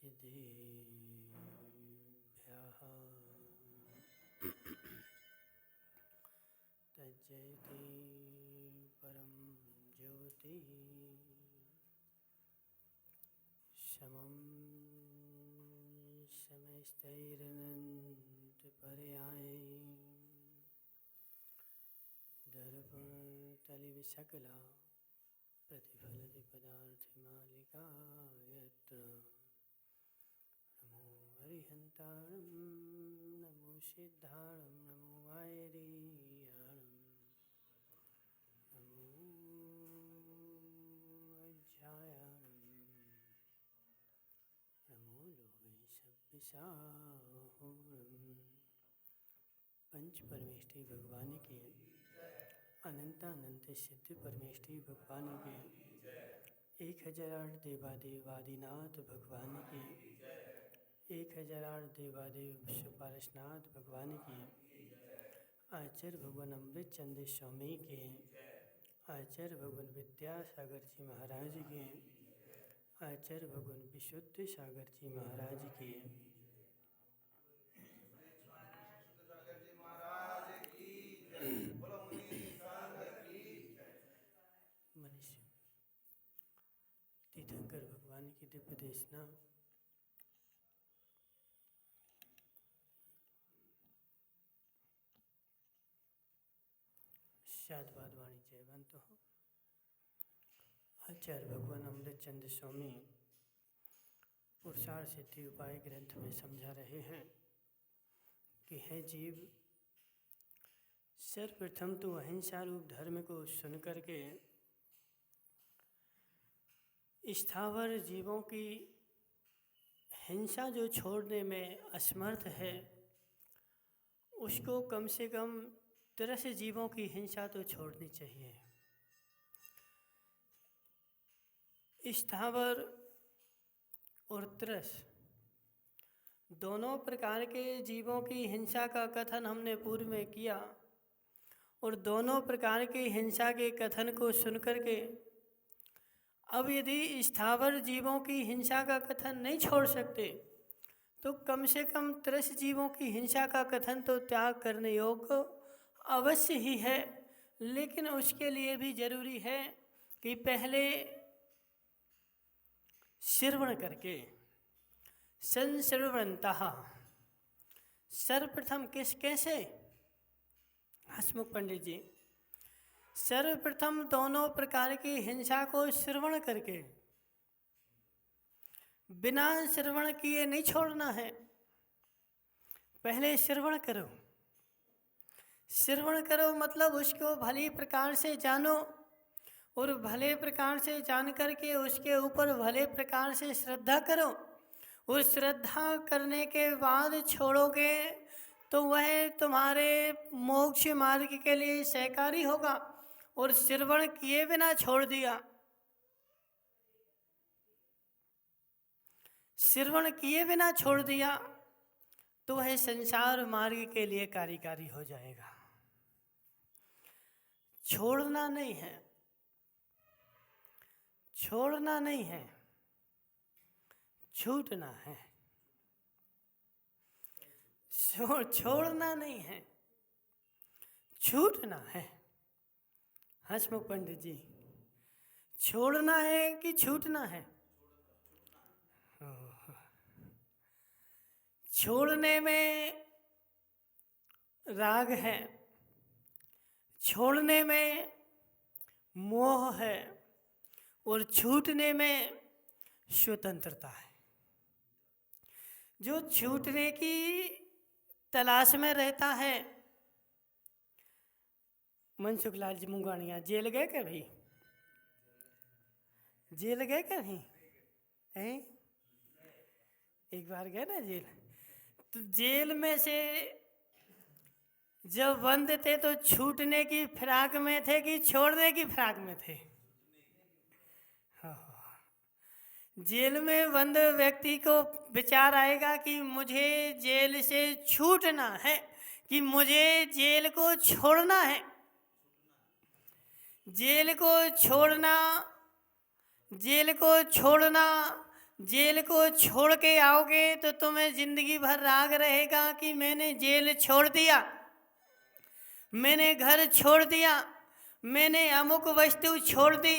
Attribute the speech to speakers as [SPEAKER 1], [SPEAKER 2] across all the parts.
[SPEAKER 1] सिद्धिभ्यः तज्जयति परं ज्योति समं समस्तैरनन्तपर्याय दर्पणतलिविशकला प्रतिफलति पदार्थमालिका यत्र नमो हरिहन्ताणं नमो सिद्धाणं नमो वैरियाणं नमो अज्जायाणं नमो लोहे सब्बिसाहुरं। पंच परमेष्ठी भगवान के अनंत सिद्ध परमेष्ठी भगवान के 1008 देवादेवादिनाथ भगवान के 1008 देवादेव सुपारसनाथ भगवान के आचार्य भगवान अमृत चंद्र स्वामी के आचार्य भगवान विद्यासागर जी महाराज के आचार्य भगवान विशुद्ध सागर जी महाराज के मनुष्य तीर्थंकर भगवान की दिव्य देशना शादवाद वाणी जयवंत हो। आचार्य भगवान अमृत चंद्र स्वामी पुरुषार्थ सिद्धि उपाय ग्रंथ में समझा रहे हैं कि है जीव, सर्वप्रथम तो अहिंसा रूप धर्म को सुनकर के स्थावर जीवों की हिंसा जो छोड़ने में असमर्थ है, उसको कम से कम 83 जीवों की हिंसा तो छोड़नी चाहिए। स्थावर और त्रस दोनों प्रकार के जीवों की हिंसा का कथन हमने पूर्व में किया और दोनों प्रकार के हिंसा के कथन को सुनकर के अब यदि स्थावर जीवों की हिंसा का कथन नहीं छोड़ सकते तो कम से कम 83 जीवों की हिंसा का कथन तो त्याग करने योग्य अवश्य ही है। लेकिन उसके लिए भी जरूरी है कि पहले श्रवण करके संश्रवणतः सर्वप्रथम कैसे हसमुख पंडित जी, सर्वप्रथम दोनों प्रकार की हिंसा को श्रवण करके, बिना श्रवण किए नहीं छोड़ना है। पहले श्रवण करो। श्रवण करो मतलब उसको भली प्रकार से जानो और भले प्रकार से जान करके उसके ऊपर भले प्रकार से श्रद्धा करो और श्रद्धा करने के बाद छोड़ोगे तो वह तुम्हारे मोक्ष मार्ग के लिए सहकारी होगा। और श्रवण किए बिना छोड़ दिया, श्रवण किए बिना छोड़ दिया तो वह संसार मार्ग के लिए कार्यकारी हो जाएगा। छोड़ना नहीं है, छोड़ना नहीं है, छूटना है। छोड़ना नहीं है, छूटना है। हसमुख पंडित जी, छोड़ना है कि छूटना है? छोड़ने में राग है, छोड़ने में मोह है और छूटने में स्वतंत्रता है। जो छूटने की तलाश में रहता है, मनसुख लाल जी मुंगानिया जेल गए कभी? जेल गए कहीं? हैं? एक बार गए ना जेल। तो जेल में से जब बंद थे तो छूटने की फिराक में थे कि छोड़ने की फिराक में थे? जेल में बंद व्यक्ति को विचार आएगा कि मुझे जेल से छूटना है कि मुझे जेल को छोड़ना है। जेल को छोड़ना जेल को छोड़ के आओगे तो तुम्हें जिंदगी भर राग रहेगा कि मैंने जेल छोड़ दिया, मैंने घर छोड़ दिया, मैंने अमुक वस्तु छोड़ दी,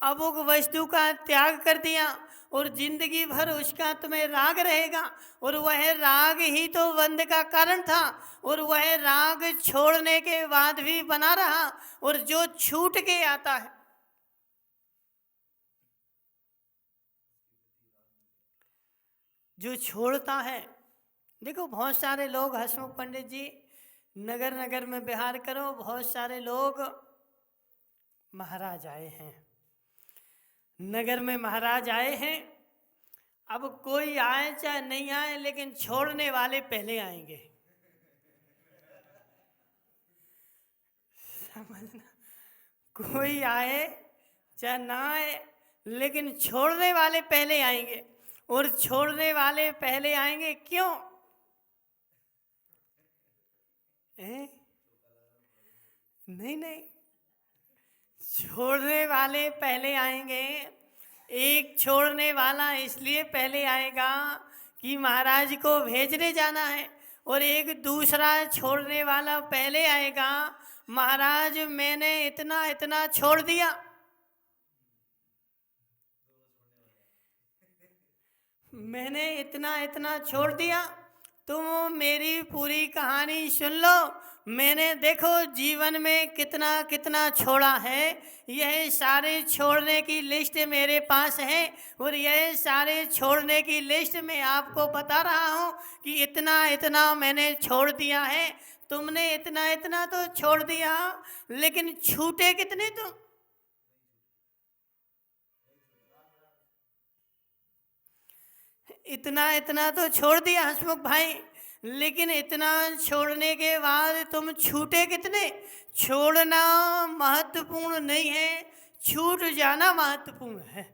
[SPEAKER 1] अमुक वस्तु का त्याग कर दिया, और जिंदगी भर उसका तुम्हें राग रहेगा। और वह राग ही तो बंध का कारण था, और वह राग छोड़ने के बाद भी बना रहा। और जो छूट के आता है, जो छोड़ता है, देखो बहुत सारे लोग, हसमुख पंडित जी, नगर नगर में बिहार करो, बहुत सारे लोग महाराज आए हैं, नगर में महाराज आए हैं। अब कोई आए चाहे नहीं आए, लेकिन छोड़ने वाले पहले आएंगे, समझना। कोई आए चाहे ना आए, लेकिन छोड़ने वाले पहले आएंगे। और छोड़ने वाले पहले आएंगे क्यों? नहीं, छोड़ने वाले पहले आएंगे। एक छोड़ने वाला इसलिए पहले आएगा कि महाराज को भेजने जाना है, और एक दूसरा छोड़ने वाला पहले आएगा, महाराज मैंने इतना इतना छोड़ दिया। मैंने इतना इतना छोड़ दिया, तुम मेरी पूरी कहानी सुन लो। मैंने देखो जीवन में कितना कितना छोड़ा है, यह सारे छोड़ने की लिस्ट मेरे पास है, और यह सारे छोड़ने की लिस्ट मैं आपको बता रहा हूँ कि इतना इतना मैंने छोड़ दिया है। तुमने इतना इतना तो छोड़ दिया, लेकिन छूटे कितने तुम? इतना इतना तो छोड़ दिया हसमुख भाई, लेकिन इतना छोड़ने के बाद तुम छूटे कितने? छोड़ना महत्वपूर्ण नहीं है, छूट जाना महत्वपूर्ण है।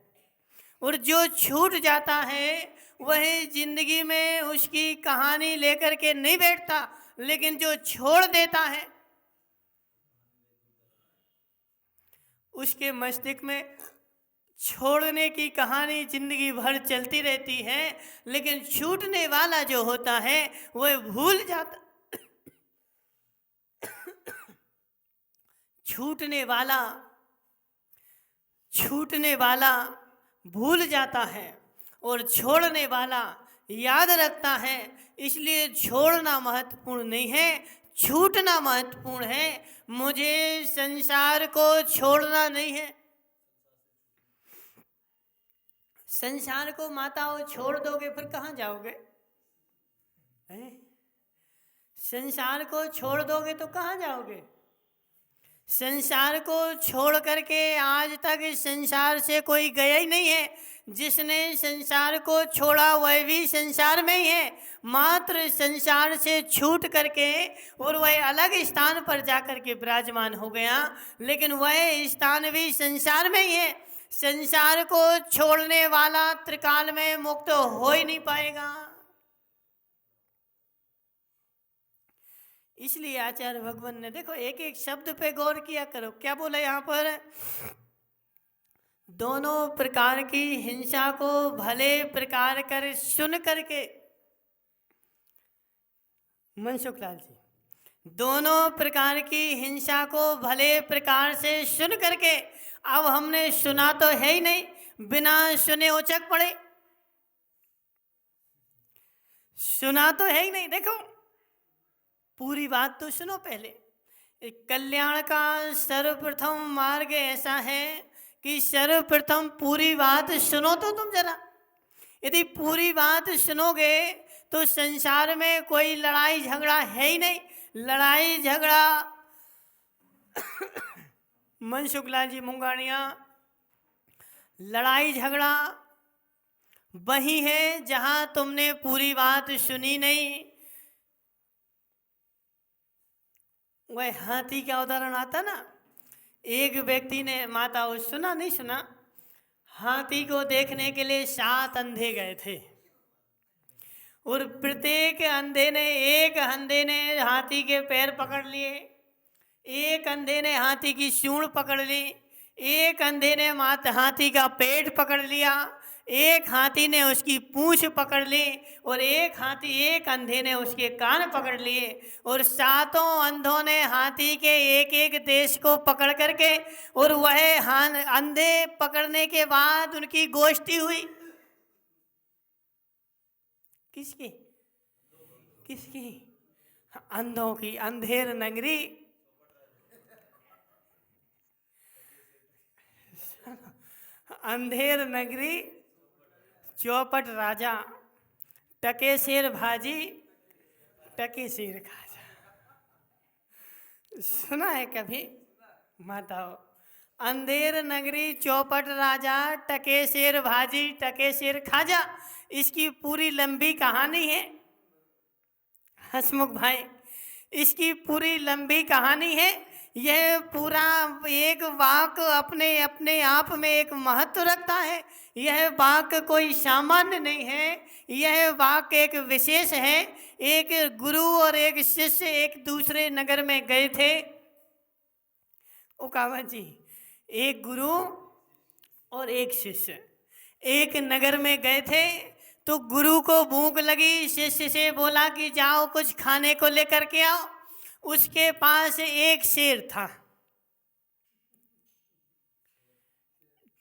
[SPEAKER 1] और जो छूट जाता है वह जिंदगी में उसकी कहानी लेकर के नहीं बैठता, लेकिन जो छोड़ देता है उसके मस्तिष्क में छोड़ने की कहानी जिंदगी भर चलती रहती है। लेकिन छूटने वाला जो होता है वह भूल जाता छूटने वाला भूल जाता है, और छोड़ने वाला याद रखता है। इसलिए छोड़ना महत्वपूर्ण नहीं है, छूटना महत्वपूर्ण है। मुझे संसार को छोड़ना नहीं है। संसार को माताओं छोड़ दोगे फिर कहाँ जाओगे? संसार को छोड़ दोगे तो कहाँ जाओगे? संसार को छोड़ करके आज तक संसार से कोई गया ही नहीं है। जिसने संसार को छोड़ा वह भी संसार में ही है, मात्र संसार से छूट करके और वह अलग स्थान पर जाकर के विराजमान हो गया, लेकिन वह स्थान भी संसार में ही है। संसार को छोड़ने वाला त्रिकाल में मुक्त हो ही नहीं पाएगा। इसलिए आचार्य भगवान ने, देखो एक एक शब्द पे गौर किया करो, क्या बोला यहाँ पर? दोनों प्रकार की हिंसा को भले प्रकार कर सुन करके, मनसुख लाल जी, दोनों प्रकार की हिंसा को भले प्रकार से सुन करके, अब हमने सुना तो है ही नहीं, बिना सुने उचक पड़े, सुना तो है ही नहीं। देखो पूरी बात तो सुनो पहले। कल्याण का सर्वप्रथम मार्ग ऐसा है कि सर्वप्रथम पूरी बात सुनो तो तुम जरा। यदि पूरी बात सुनोगे तो संसार में कोई लड़ाई झगड़ा है ही नहीं। लड़ाई झगड़ा मनसुख लाल जी मुंगानिया, लड़ाई झगड़ा वही है जहां तुमने पूरी बात सुनी नहीं। वह हाथी का उदाहरण आता ना, एक व्यक्ति ने, माता वो सुना नहीं सुना, हाथी को देखने के लिए 7 अंधे गए थे, और प्रत्येक अंधे ने, एक अंधे ने हाथी के पैर पकड़ लिए, एक अंधे ने हाथी की सूंड पकड़ ली, एक अंधे ने हाथी का पेट पकड़ लिया, एक हाथी ने उसकी पूंछ पकड़ ली और एक अंधे ने उसके कान पकड़ लिए और सातों अंधों ने हाथी के एक एक देश को पकड़ करके और वह अंधे पकड़ने के बाद उनकी गोष्ठी हुई। किसकी? किसकी? अंधों की। अंधेर नगरी अंधेर नगरी चौपट राजा, टके शेर भाजी टके शेर खाजा। सुना है कभी माताओ? अंधेर नगरी चौपट राजा, टके शेर भाजी टके शेर खाजा। इसकी पूरी लंबी कहानी है हसमुख भाई, इसकी पूरी लंबी कहानी है। यह पूरा एक वाक्य अपने अपने आप में एक महत्व रखता है। यह वाक्य कोई सामान्य नहीं है, यह वाक्य एक विशेष है। एक गुरु और एक शिष्य एक दूसरे नगर में गए थे। उकावत जी, एक गुरु और एक शिष्य एक नगर में गए थे। तो गुरु को भूख लगी, शिष्य से बोला कि जाओ कुछ खाने को लेकर के आओ। उसके पास एक शेर था,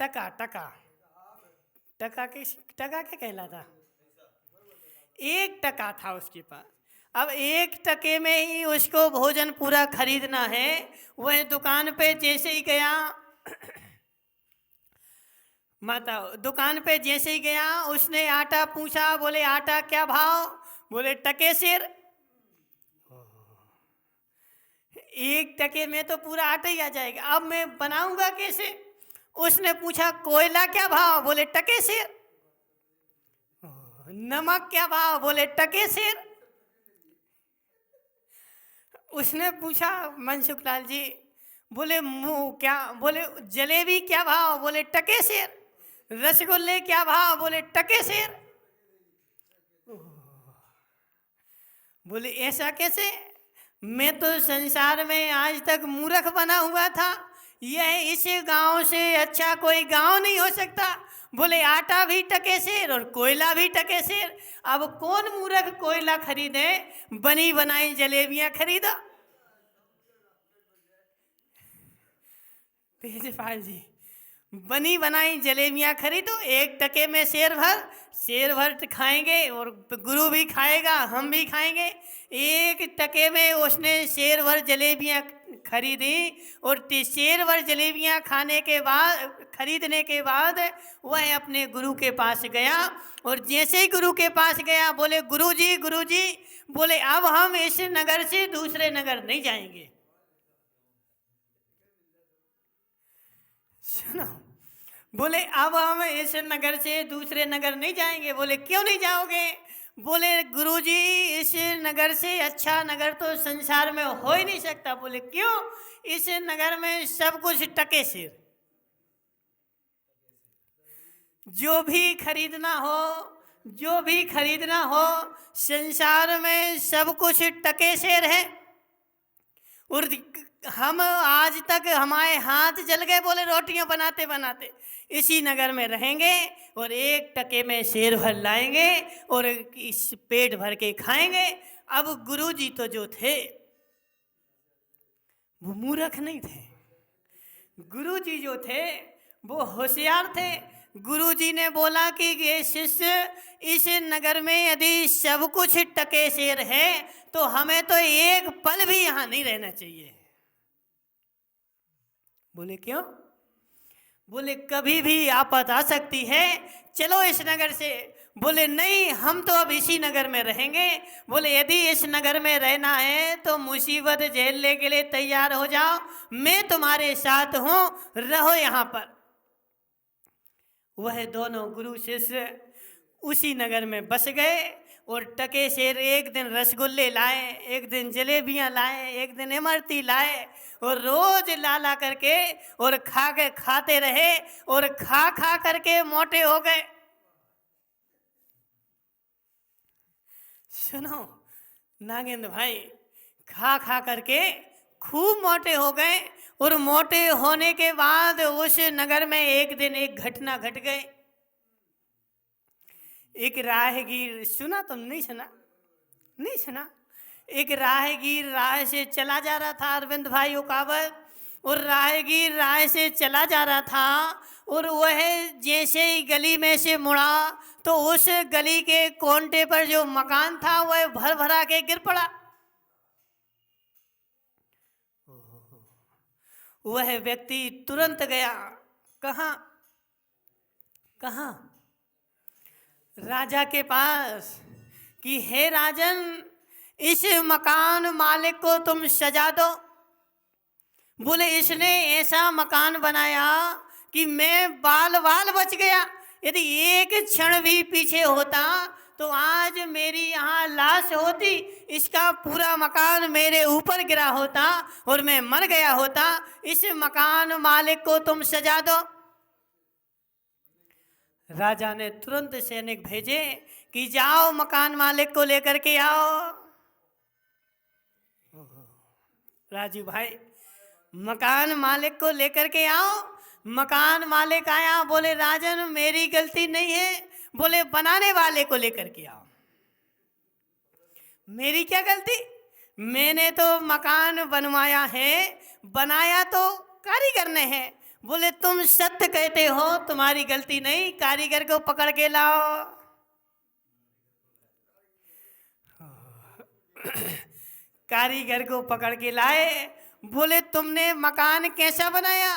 [SPEAKER 1] टका टका टका क्या कहलाता? एक टका था उसके पास। अब एक टके में ही उसको भोजन पूरा खरीदना है। वह दुकान पे जैसे ही गया माता दुकान पे जैसे ही गया, उसने आटा पूछा। बोले आटा क्या भाव? बोले टके शेर। एक टके में तो पूरा आटा ही आ जाएगा, अब मैं बनाऊंगा कैसे? उसने पूछा कोयला क्या भाव? बोले टके शेर। नमक क्या भाव? बोले टके शेर। उसने पूछा मनसुख लाल जी, बोले मुंह क्या? बोले जलेबी क्या भाव? बोले टके शेर। रसगुल्ले क्या भाव? बोले टके शेर। बोले ऐसा कैसे? मैं तो संसार में आज तक मूर्ख बना हुआ था। यह इस गांव से अच्छा कोई गांव नहीं हो सकता। बोले आटा भी टके शेर और कोयला भी टके शेर। अब कौन मूर्ख कोयला खरीदे? बनी बनाई जलेबियां खरीदा। तेजपाल जी, बनी बनाई जलेबियां खरीदो, एक टके में शेर भर खाएंगे और गुरु भी खाएगा, हम भी खाएंगे। एक टके में उसने शेर भर जलेबियां खरीदी और शेर भर जलेबियां खरीदने के बाद वह अपने गुरु के पास गया। और जैसे ही गुरु के पास गया, बोले गुरु जी, बोले अब हम इस नगर से दूसरे नगर नहीं जाएंगे। सुनो, बोले अब हम इस नगर से दूसरे नगर नहीं जाएंगे। बोले क्यों नहीं जाओगे? बोले गुरुजी, इस नगर से अच्छा नगर तो संसार में हो ही नहीं सकता। बोले क्यों? इस नगर में सब कुछ टके शेर। जो भी खरीदना हो संसार में सब कुछ टके शेर है। और हम आज तक हमारे हाथ जल गए, बोले रोटियां बनाते बनाते। इसी नगर में रहेंगे और एक टके में शेर भर लाएंगे और इस पेट भर के खाएंगे। अब गुरुजी तो जो थे वो मूर्ख नहीं थे, गुरुजी जो थे वो होशियार थे। गुरुजी ने बोला कि ये शिष्य, इस नगर में यदि सब कुछ टके शेर है तो हमें तो एक पल भी यहाँ नहीं रहना चाहिए। बोले क्यों? बोले कभी भी आफत आ सकती है, चलो इस नगर से। बोले नहीं, हम तो अब इसी नगर में रहेंगे। बोले यदि इस नगर में रहना है तो मुसीबत झेलने के लिए तैयार हो जाओ, मैं तुम्हारे साथ हूँ, रहो यहाँ पर। वह दोनों गुरु शिष्य उसी नगर में बस गए और टके शेर एक दिन रसगुल्ले लाए, एक दिन जलेबियां लाए, एक दिन इमरती लाए और रोज ला करके और खाते रहे और खा करके मोटे हो गए। सुनो नागेंद्र भाई, खा करके खूब मोटे हो गए। और मोटे होने के बाद उस नगर में एक दिन एक घटना घट गई। एक राहगीर, सुना तुम? नहीं सुना? नहीं सुना? एक राहगीर राह से चला जा रहा था अरविंद भाई उकावत, और राहगीर राह से चला जा रहा था, और वह जैसे ही गली में से मुड़ा तो उस गली के कोने पर जो मकान था वह भर भरा के गिर पड़ा। वह व्यक्ति तुरंत गया कहाँ? कहाँ? राजा के पास, कि हे राजन, इस मकान मालिक को तुम सजा दो। बोले इसने ऐसा मकान बनाया कि मैं बाल बाल बच गया। यदि एक क्षण भी पीछे होता तो आज मेरी यहाँ लाश होती, इसका पूरा मकान मेरे ऊपर गिरा होता और मैं मर गया होता। इस मकान मालिक को तुम सजा दो। राजा ने तुरंत सैनिक भेजे कि जाओ मकान मालिक को लेकर के आओ। राजू भाई, मकान मालिक को लेकर के आओ। मकान मालिक आया, बोले राजन मेरी गलती नहीं है। बोले बनाने वाले को लेकर के आओ। मेरी क्या गलती? मैंने तो मकान बनवाया है, बनाया तो कारीगर ने है। बोले तुम सत्य कहते हो, तुम्हारी गलती नहीं, कारीगर को पकड़ के लाओ। कारीगर को पकड़ के लाए। बोले तुमने मकान कैसा बनाया?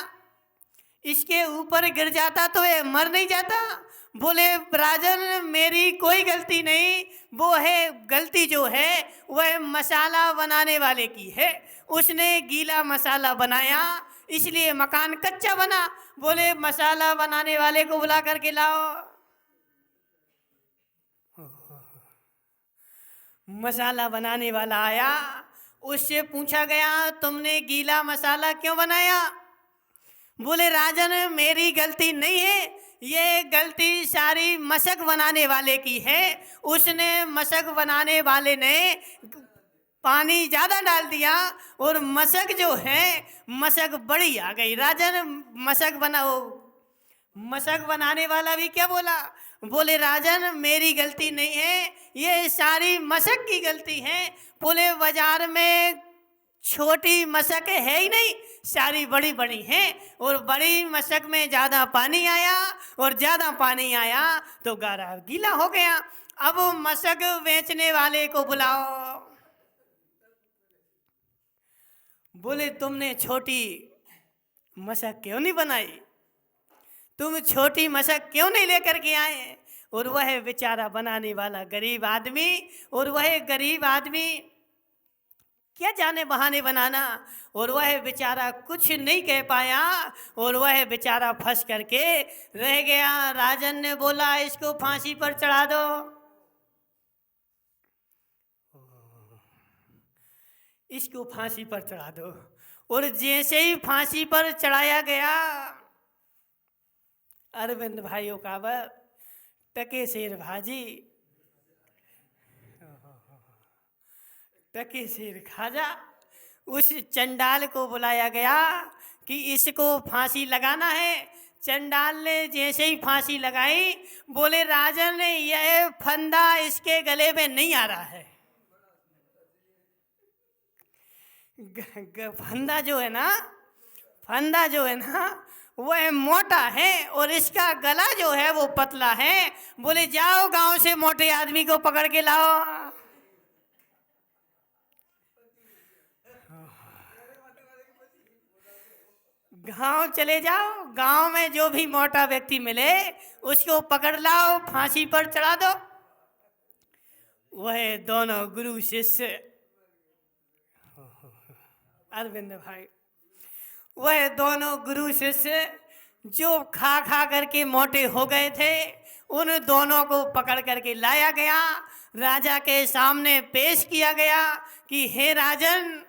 [SPEAKER 1] इसके ऊपर गिर जाता तो ये मर नहीं जाता। बोले राजन मेरी कोई गलती नहीं, वो है गलती जो है वह मसाला बनाने वाले की है। उसने गीला मसाला बनाया इसलिए मकान कच्चा बना। बोले मसाला बनाने वाले को बुला करके लाओ। मसाला बनाने वाला आया, उससे पूछा गया तुमने गीला मसाला क्यों बनाया? बोले राजन मेरी गलती नहीं है, ये गलती सारी मशक बनाने वाले की है। उसने मशक बनाने वाले ने पानी ज़्यादा डाल दिया और मशक जो है मशक बड़ी आ गई। राजन मशक बनाने वाला भी क्या बोला? बोले राजन मेरी गलती नहीं है, ये सारी मशक की गलती है। बोले बाजार में छोटी मशक है ही नहीं, सारी बड़ी बड़ी हैं, और बड़ी मशक में ज़्यादा पानी आया और ज़्यादा पानी आया तो गारा गीला हो गया। अब मशक बेचने वाले को बुलाओ। बोले तुमने छोटी मशक क्यों नहीं बनाई? तुम छोटी मशक क्यों नहीं लेकर के आए? और वह बेचारा बनाने वाला गरीब आदमी, और वह गरीब आदमी क्या जाने बहाने बनाना, और वह बेचारा कुछ नहीं कह पाया और वह बेचारा फंस करके रह गया। राजन ने बोला इसको फांसी पर चढ़ा दो। इसको फांसी पर चढ़ा दो। और जैसे ही फांसी पर चढ़ाया गया, अरविंद भाइयों का टके शेर भाजी, टके शेर खाजा, उस चंडाल को बुलाया गया कि इसको फांसी लगाना है। चंडाल ने जैसे ही फांसी लगाई, बोले राजन यह फंदा इसके गले में नहीं आ रहा है। फंदा जो है ना वह मोटा है और इसका गला जो है वो पतला है। बोले जाओ गांव से मोटे आदमी को पकड़ के लाओ। गांव चले जाओ, गांव में जो भी मोटा व्यक्ति मिले उसको पकड़ लाओ, फांसी पर चढ़ा दो। वह दोनों गुरु शिष्य अरविंद भाई, वह दोनों गुरु शिष्य जो खा खा करके मोटे हो गए थे, उन दोनों को पकड़ करके लाया गया, राजा के सामने पेश किया गया कि हे राजन,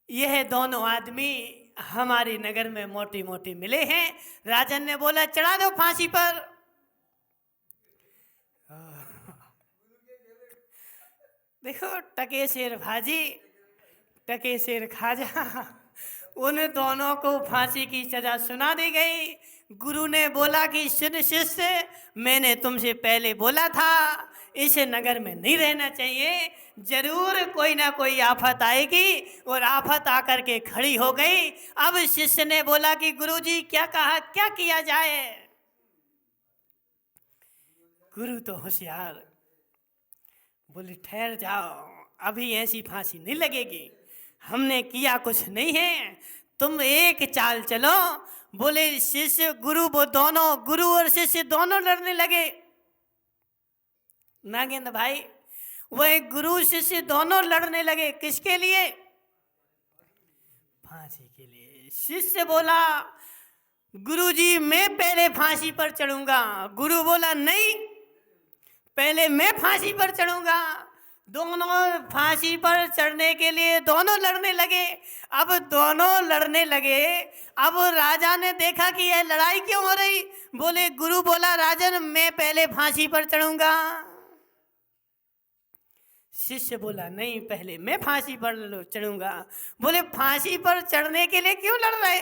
[SPEAKER 1] यह दोनों आदमी हमारे नगर में मोटी मोटी मिले हैं। राजन ने बोला चढ़ा दो फांसी पर। देखो टके शेर भाजी, टके शेर खाजा, उन दोनों को फांसी की सजा सुना दी गई। गुरु ने बोला कि सुन शिष्य, मैंने तुमसे पहले बोला था इस नगर में नहीं रहना चाहिए, जरूर कोई ना कोई आफत आएगी, और आफत आकर के खड़ी हो गई। अब शिष्य ने बोला कि गुरुजी क्या कहा, क्या किया जाए। गुरु तो होशियार, बोले ठहर जाओ, अभी ऐसी फांसी नहीं लगेगी, हमने किया कुछ नहीं है, तुम एक चाल चलो। बोले शिष्य गुरु, वो दोनों गुरु और शिष्य दोनों लड़ने लगे। नागेंद्र भाई, वह गुरु शिष्य दोनों लड़ने लगे, किसके लिए? फांसी के लिए। शिष्य बोला गुरुजी मैं पहले फांसी पर चढ़ूंगा। गुरु बोला नहीं, पहले मैं फांसी पर चढ़ूंगा। दोनों फांसी पर चढ़ने के लिए दोनों लड़ने लगे। अब दोनों लड़ने लगे, अब राजा ने देखा कि यह लड़ाई क्यों हो रही। बोले गुरु बोला राजन मैं पहले फांसी पर चढ़ूंगा। शिष्य बोला नहीं, पहले मैं फांसी पर चढ़ूंगा। बोले फांसी पर चढ़ने के लिए क्यों लड़ रहे?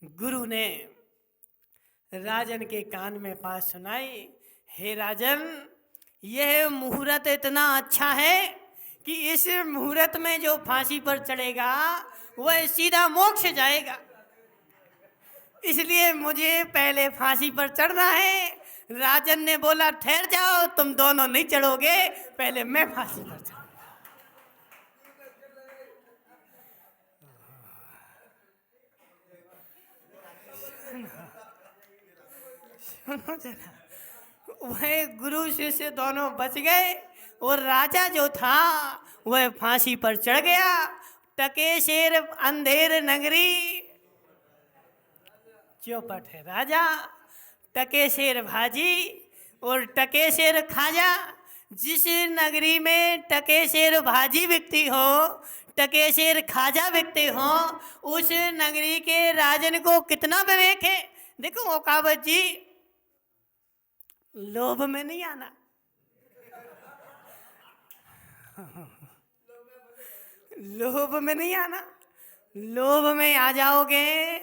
[SPEAKER 1] गुरु ने राजन के कान में बात सुनाई, हे राजन, यह मुहूर्त इतना अच्छा है कि इस मुहूर्त में जो फांसी पर चढ़ेगा वह सीधा मोक्ष जाएगा, इसलिए मुझे पहले फांसी पर चढ़ना है। राजन ने बोला ठहर जाओ, तुम दोनों नहीं चढ़ोगे, पहले मैं फांसी पर चढ़ूंगा। सुनो जरा, वह गुरु शिष्य दोनों बच गए और राजा जो था वह फांसी पर चढ़ गया। टके शेर अंधेर नगरी, चौपट है राजा, टके शेर भाजी और टके शेर खाजा। जिस नगरी में टके शेर भाजी बिकती हो, टके शेर खाजा बिकते हो, उस नगरी के राजन को कितना विवेक है। देखो ओकावत जी, लोभ में नहीं आना, लोभ में नहीं आना। लोभ में आ जाओगे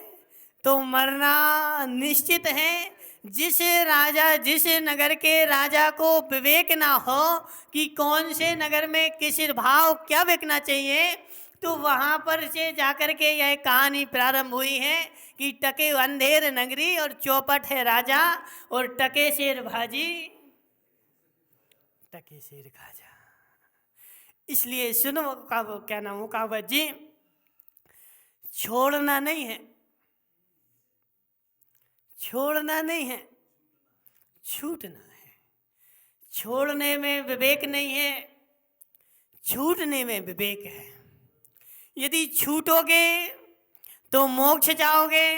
[SPEAKER 1] तो मरना निश्चित है। जिस नगर के राजा को विवेक ना हो कि कौन से नगर में किस भाव क्या बिकना चाहिए, तो वहाँ पर से जाकर के यह कहानी प्रारंभ हुई है कि टके अंधेर नगरी और चौपट है राजा और टके शेर भाजी, टके शेर खाजा। इसलिए सुनो क्या नाम मुकावत जी, छोड़ना नहीं है, छोड़ना नहीं है, छूटना है। छोड़ने में विवेक नहीं है, छूटने में विवेक है। यदि छूटोगे तो मोक्ष जाओगे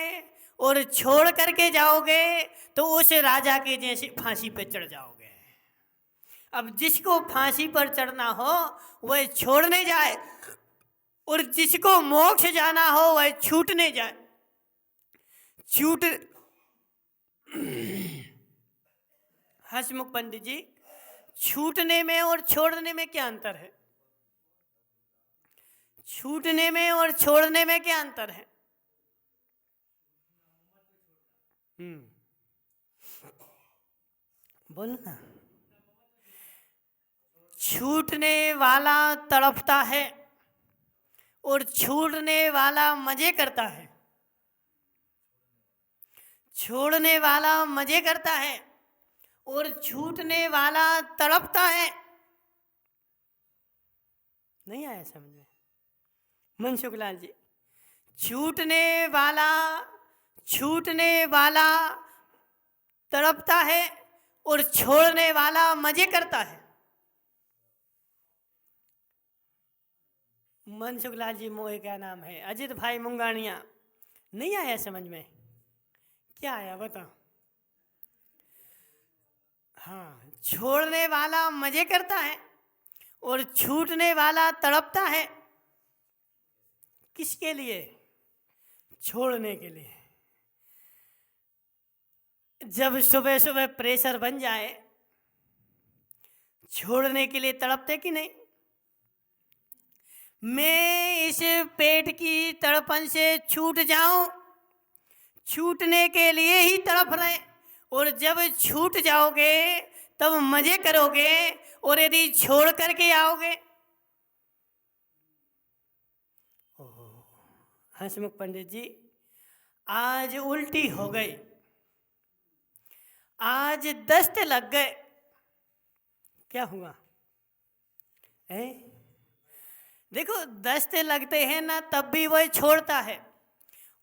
[SPEAKER 1] और छोड़ करके जाओगे तो उस राजा के जैसे फांसी पर चढ़ जाओगे। अब जिसको फांसी पर चढ़ना हो वह छोड़ने जाए और जिसको मोक्ष जाना हो वह छूटने जाए। छूट हसमुख पंडित जी, छूटने में और छोड़ने में क्या अंतर है? छूटने में और छोड़ने में क्या अंतर है? बोल ना। छूटने वाला तड़पता है और छूटने वाला मजे करता है। छोड़ने वाला मजे करता है और छूटने वाला तड़पता है। नहीं आया समझ में मनसुख लाल जी? छूटने वाला तड़पता है और छोड़ने वाला मजे करता है। मनसुख लाल जी मोहे क्या नाम है, अजित भाई मुंगानिया, नहीं आया समझ में? क्या आया बताओ? हाँ, छोड़ने वाला मजे करता है और छूटने वाला तड़पता है। किसके लिए? छोड़ने के लिए। जब सुबह सुबह प्रेशर बन जाए, छोड़ने के लिए तड़पते कि नहीं? मैं इस पेट की तड़पन से छूट जाऊं, छूटने के लिए ही तड़प रहे, और जब छूट जाओगे तब मजे करोगे, और यदि छोड़ करके आओगे। हंसमुख पंडित जी, आज उल्टी हो गई, आज दस्त लग गए, क्या हुआ है? देखो, दस्त लगते हैं ना तब भी वह छोड़ता है,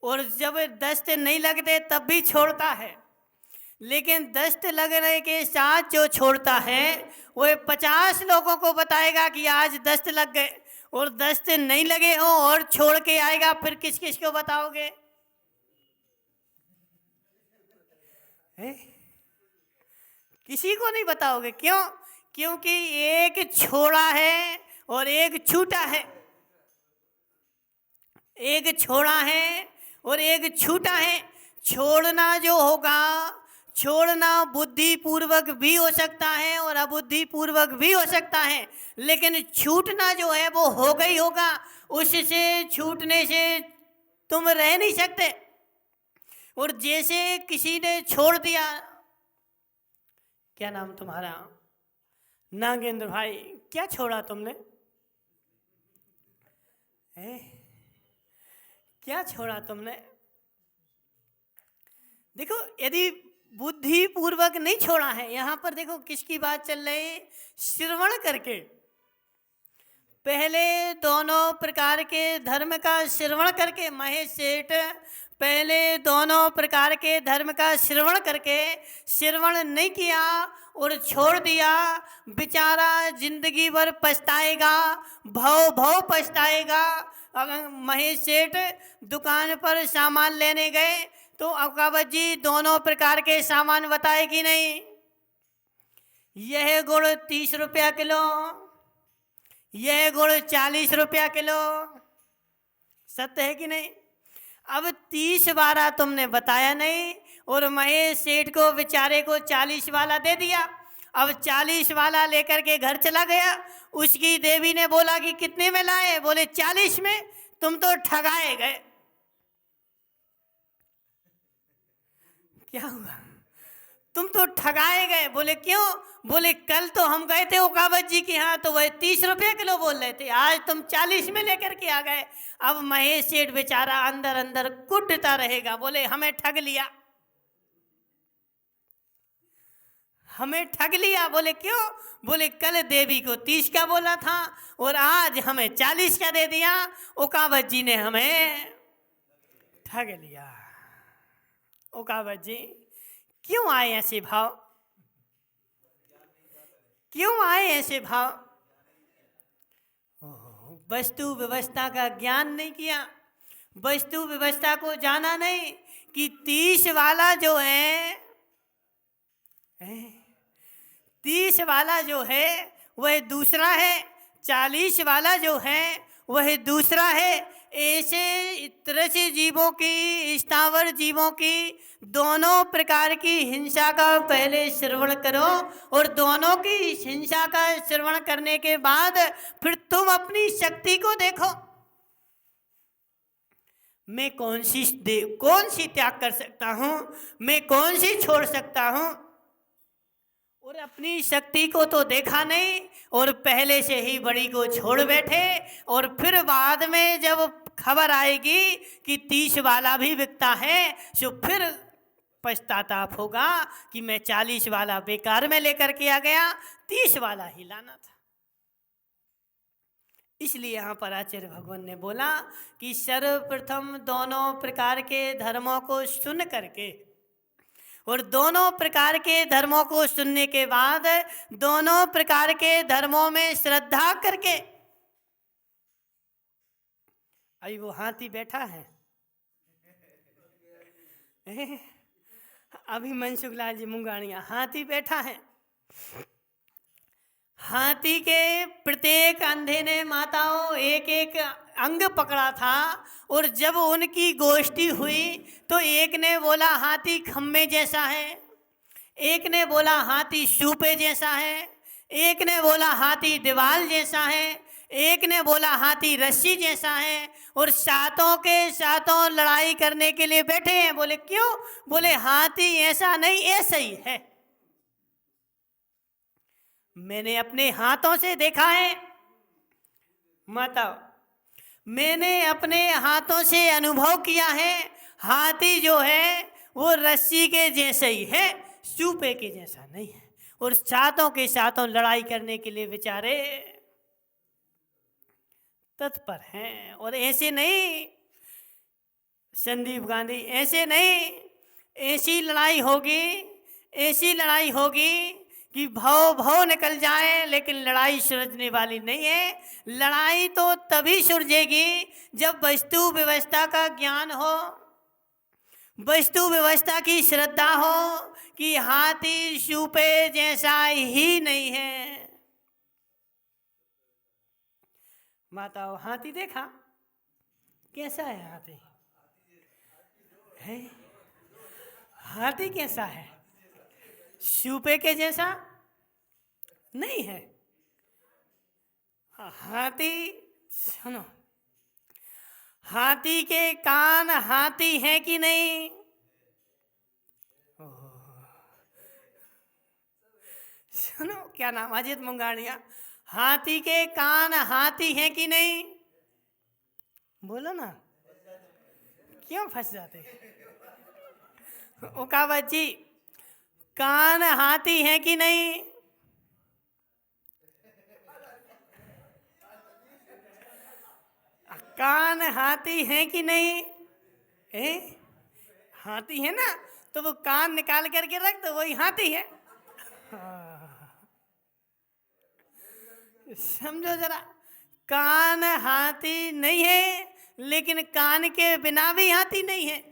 [SPEAKER 1] और जब दस्त नहीं लगते तब भी छोड़ता है। लेकिन दस्त लगने के साथ जो छोड़ता है वह 50 लोगों को बताएगा कि आज दस्त लग गए, और दस्त नहीं लगे हो और छोड़ के आएगा, फिर किस किस को बताओगे? किसी को नहीं बताओगे। क्यों? क्योंकि एक छोड़ा है और एक छूटा है, एक छोड़ा है और एक छूटा है। छोड़ना जो होगा, छोड़ना बुद्धि पूर्वक भी हो सकता है और अबुद्धि पूर्वक भी हो सकता है, लेकिन छूटना जो है वो होगा ही होगा। उससे छूटने से तुम रह नहीं सकते। और जैसे किसी ने छोड़ दिया, क्या नाम तुम्हारा? नागेंद्र भाई, क्या छोड़ा तुमने? क्या छोड़ा तुमने? देखो, यदि बुद्धि पूर्वक नहीं छोड़ा है, यहां पर देखो किसकी बात चल रही है? श्रवण करके। पहले दोनों प्रकार के धर्म का श्रवण करके, महेश सेठ पहले दोनों प्रकार के धर्म का श्रवण करके श्रवण नहीं किया और छोड़ दिया, बेचारा जिंदगी भर पछताएगा, भव भव पछताएगा। अगर महेश सेठ दुकान पर सामान लेने गए तो अकावत जी दोनों प्रकार के सामान बताए कि नहीं? यह गुड़ 30 रुपया किलो, यह गुड़ 40 रुपया किलो। सत्य है कि नहीं? अब 30 वाला तुमने बताया नहीं और महेश सेठ को बेचारे को 40 वाला दे दिया। अब 40 वाला लेकर के घर चला गया। उसकी देवी ने बोला कि कितने में लाए? बोले 40 में। तुम तो ठगाए गए। क्या हुआ? तुम तो ठगाए गए। बोले क्यों? बोले कल तो हम गए थे ओकावत जी के यहाँ तो वह 30 रुपये किलो बोल रहे थे, आज तुम 40 में लेकर के आ गए। अब महेश सेठ बेचारा अंदर अंदर कुटता रहेगा। बोले हमें ठग लिया, हमें ठग लिया। बोले क्यों? बोले कल देवी को 30 का बोला था और आज हमें 40 का दे दिया। ओकावत जी ने हमें ठग लिया। ओकावत जी क्यों आए ऐसे भाव? क्यों आए ऐसे भाव? वस्तु व्यवस्था का ज्ञान नहीं किया, वस्तु व्यवस्था को जाना नहीं कि 30 वाला जो है, 30 वाला जो है वह दूसरा है, 40 वाला जो है वह दूसरा है। ऐसे तरह से जीवों की, स्थावर जीवों की दोनों प्रकार की हिंसा का पहले श्रवण करो और दोनों की हिंसा का श्रवण करने के बाद फिर तुम अपनी शक्ति को देखो। मैं कौन सी त्याग कर सकता हूँ, मैं कौन सी छोड़ सकता हूँ। और अपनी शक्ति को तो देखा नहीं और पहले से ही बड़ी को छोड़ बैठे, और फिर बाद में जब खबर आएगी कि 30 वाला भी बिकता है तो फिर पछताताप होगा कि मैं 40 वाला बेकार में लेकर के आ गया, 30 वाला ही लाना था। इसलिए यहाँ पर आचार्य भगवान ने बोला कि सर्वप्रथम दोनों प्रकार के धर्मों को सुन करके और दोनों प्रकार के धर्मों को सुनने के बाद दोनों प्रकार के धर्मों में श्रद्धा करके। अभी वो हाथी बैठा है, अभी मनसुख लाल जी मुंगानिया, हाथी बैठा है। हाथी के प्रत्येक अंधे ने माताओं एक एक अंग पकड़ा था और जब उनकी गोष्ठी हुई तो एक ने बोला हाथी खम्मे जैसा है, एक ने बोला हाथी सूपे जैसा है, एक ने बोला हाथी दीवाल जैसा है, एक ने बोला हाथी रस्सी जैसा है, और सातों के सातों लड़ाई करने के लिए बैठे हैं। बोले क्यों? बोले हाथी ऐसा नहीं, ऐसा ही है। मैंने अपने हाथों से देखा है माता, मैंने अपने हाथों से अनुभव किया है, हाथी जो है वो रस्सी के जैसे ही है, सूपे के जैसा नहीं है। और सातों के सातों लड़ाई करने के लिए बेचारे तत्पर हैं। और ऐसे नहीं संदीप गांधी, ऐसे नहीं, ऐसी लड़ाई होगी, ऐसी लड़ाई होगी कि भव भव निकल जाए, लेकिन लड़ाई सुलझने वाली नहीं है। लड़ाई तो तभी सुलझेगी जब वस्तु व्यवस्था का ज्ञान हो, वस्तु व्यवस्था की श्रद्धा हो कि हाथी सूपे जैसा ही नहीं है। माताओं, हाथी देखा कैसा है? हाथी है, हाथी कैसा है? सूपे के जैसा नहीं है। हाथी, सुनो, हाथी के कान हाथी है कि नहीं? सुनो, क्या नाम? अजित मुंगाड़िया। हाथी के कान हाथी है कि नहीं? बोलो ना, क्यों फंस जाते? उकावत जी, कान हाथी है कि नहीं? कान हाथी है कि नहीं? हाथी है ना, तो वो कान निकाल करके रख दो, वही हाथी है। समझो जरा, कान हाथी नहीं है, लेकिन कान के बिना भी हाथी नहीं है।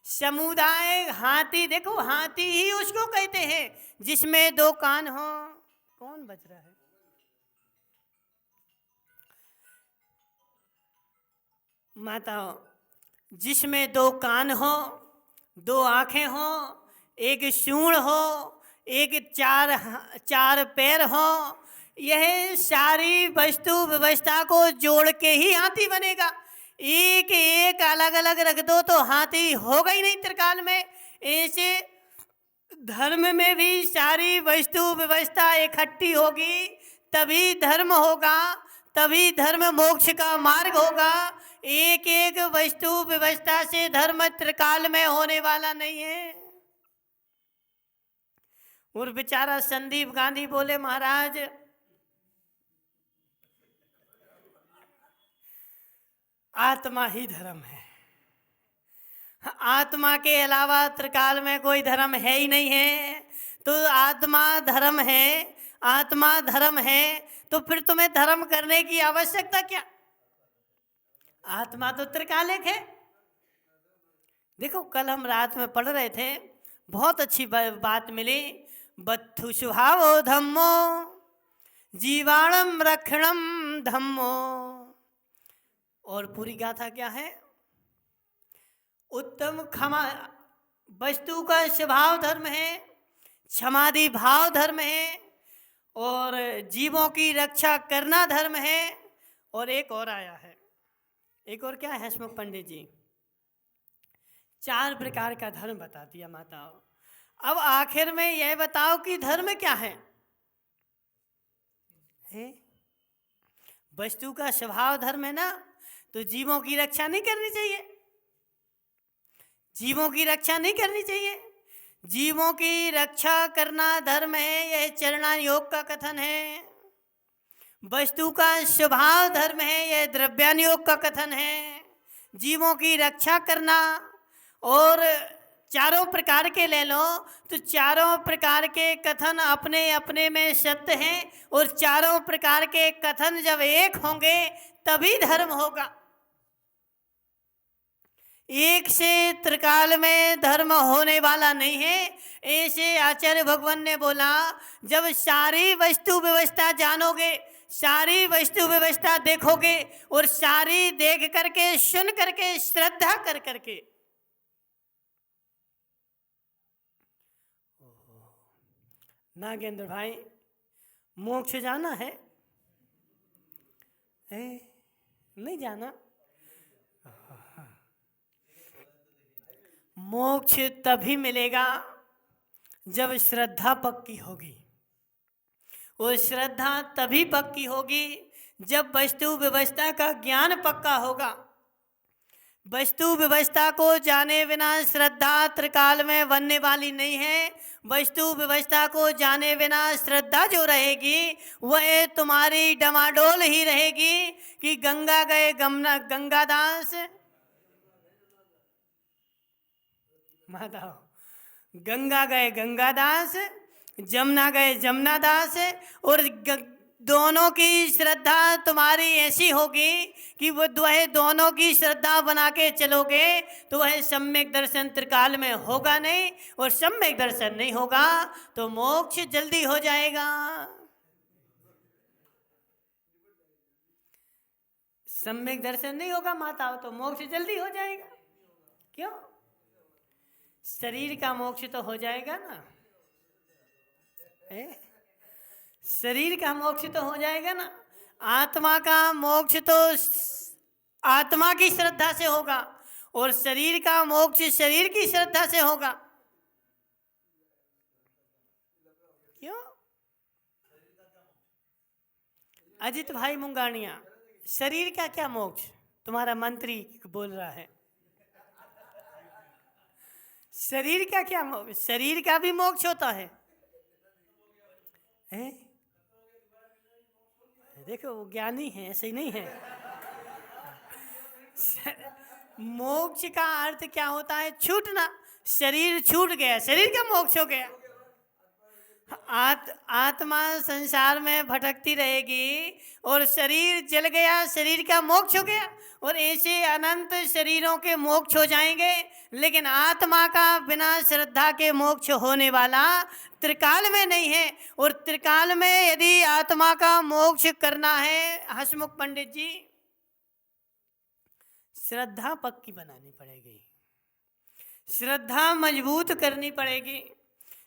[SPEAKER 1] समुदाय हाथी, देखो हाथी ही उसको कहते हैं जिसमें दो कान हो। कौन बच रहा है? माताओं, जिसमें दो कान हो, दो आंखें हो, एक सूंड हो, एक चार पैर हो, यह सारी वस्तु व्यवस्था को जोड़ के ही हाथी बनेगा। एक एक अलग अलग रख दो तो हाथी होगा ही नहीं त्रिकाल में। ऐसे धर्म में भी सारी वस्तु व्यवस्था इकट्ठी होगी तभी धर्म होगा, तभी धर्म मोक्ष का मार्ग होगा। एक एक वस्तु व्यवस्था से धर्म त्रिकाल में होने वाला नहीं है। और बेचारा संदीप गांधी बोले महाराज, आत्मा ही धर्म है, आत्मा के अलावा त्रिकाल में कोई धर्म है ही नहीं है। तो आत्मा धर्म है, आत्मा धर्म है, तो फिर तुम्हें धर्म करने की आवश्यकता क्या? आत्मा तो त्रिकालिक है। देखो, कल हम रात में पढ़ रहे थे, बहुत अच्छी बात मिली। बत्थु स्वभावो धम्मो जीवाणम रक्षणम धम्मो। और पूरी गाथा क्या है? उत्तम क्षमा, वस्तु का स्वभाव धर्म है, क्षमादि भाव धर्म है, और जीवों की रक्षा करना धर्म है। और एक और आया है, एक और क्या है हसमुख पंडित जी? 4 प्रकार का धर्म बता दिया माताओं। अब आखिर में यह बताओ कि धर्म क्या है? वस्तु का स्वभाव धर्म है ना, तो जीवों की रक्षा नहीं करनी चाहिए, जीवों की रक्षा नहीं करनी चाहिए। जीवों की रक्षा करना धर्म है, यह चरणान योग का कथन है। वस्तु का स्वभाव धर्म है, यह द्रव्यान योग का कथन है। जीवों की रक्षा करना, और चारों प्रकार के ले लो तो चारों प्रकार के कथन अपने अपने में सत्य हैं, और चारों प्रकार के कथन जब एक होंगे तभी धर्म होगा। एक से त्रिकाल में धर्म होने वाला नहीं है। ऐसे आचार्य भगवान ने बोला, जब सारी वस्तु व्यवस्था जानोगे, सारी वस्तु व्यवस्था देखोगे, और सारी देख करके सुन करके श्रद्धा कर करके, नागेंद्र भाई, मोक्ष जाना है, नहीं जाना। मोक्ष तभी मिलेगा जब श्रद्धा पक्की होगी, और श्रद्धा तभी पक्की होगी जब वस्तु व्यवस्था का ज्ञान पक्का होगा। वस्तु व्यवस्था को जाने बिना श्रद्धा त्रिकाल में बनने वाली नहीं है। वस्तु व्यवस्था को जाने बिना श्रद्धा जो रहेगी वह तुम्हारी डमाडोल ही रहेगी कि गंगा गए गंगादास, माता गंगा गए गंगादास, जमुना गए जमुनादास। और दोनों की श्रद्धा तुम्हारी ऐसी होगी कि वह दोनों की श्रद्धा बना के चलोगे तो वह सम्यक दर्शन त्रिकाल में होगा नहीं, और सम्यक दर्शन नहीं होगा तो मोक्ष जल्दी हो जाएगा। सम्यक दर्शन नहीं होगा माता तो मोक्ष जल्दी हो जाएगा। क्यों? शरीर का मोक्ष तो हो जाएगा ना, शरीर का मोक्ष तो हो जाएगा ना। आत्मा का मोक्ष तो आत्मा की श्रद्धा से होगा, और शरीर का मोक्ष शरीर की श्रद्धा से होगा। क्यों? अजित भाई मुंगानिया, शरीर का क्या मोक्ष? तुम्हारा मंत्री बोल रहा है, शरीर का क्या मोक्ष? शरीर का भी मोक्ष होता है। देखो वो ज्ञानी है, ऐसे ही नहीं है। मोक्ष का अर्थ क्या होता है? छूटना। शरीर छूट गया, शरीर का मोक्ष हो गया। आत्मा संसार में भटकती रहेगी और शरीर जल गया, शरीर का मोक्ष हो गया। और ऐसे अनंत शरीरों के मोक्ष हो जाएंगे, लेकिन आत्मा का बिना श्रद्धा के मोक्ष होने वाला त्रिकाल में नहीं है। और त्रिकाल में यदि आत्मा का मोक्ष करना है हसमुख पंडित जी, श्रद्धा पक्की बनानी पड़ेगी, श्रद्धा मजबूत करनी पड़ेगी।